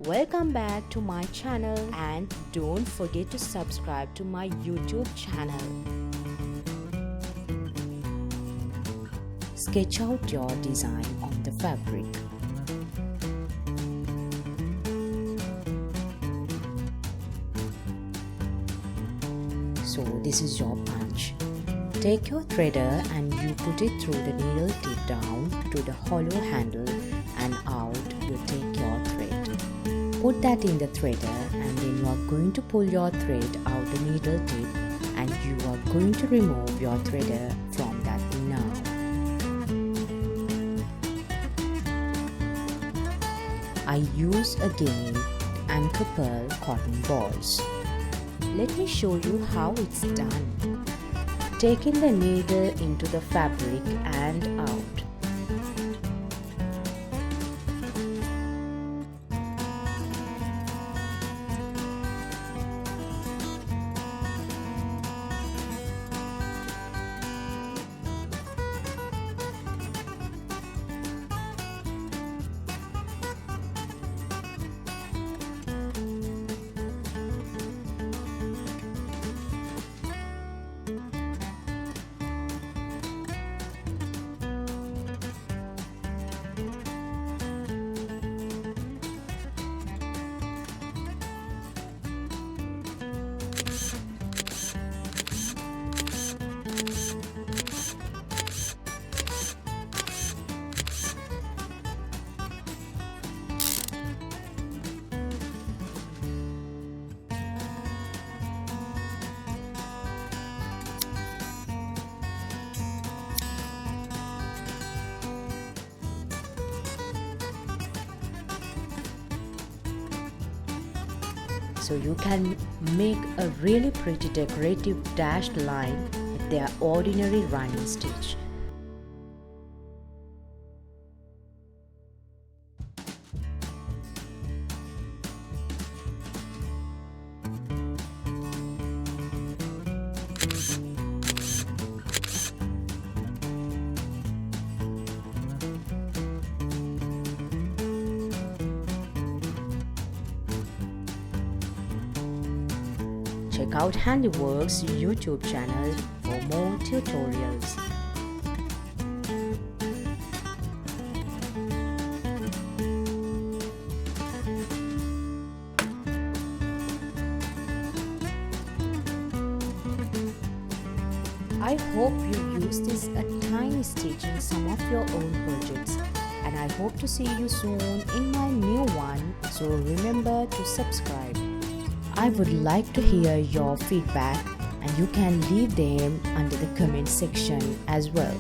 Welcome back to my channel and don't forget to subscribe to my YouTube channel. Sketch out your design on the fabric. So this is your punch. Take your threader and you put it through the needle tip down to the hollow handle and out you take your thread. Put that in the threader and then you are going to pull your thread out the needle tip and you are going to remove your threader from that now. I use again anchor pearl cotton balls. Let me show you how it's done. Taking the needle into the fabric and out. So you can make a really pretty decorative dashed line with their ordinary running stitch. Check out Handiworks YouTube channel for more tutorials. I hope you use this a tiny stitch in some of your own projects, and I hope to see you soon in my new one, so remember to subscribe. I would like to hear your feedback and you can leave them under the comment section as well.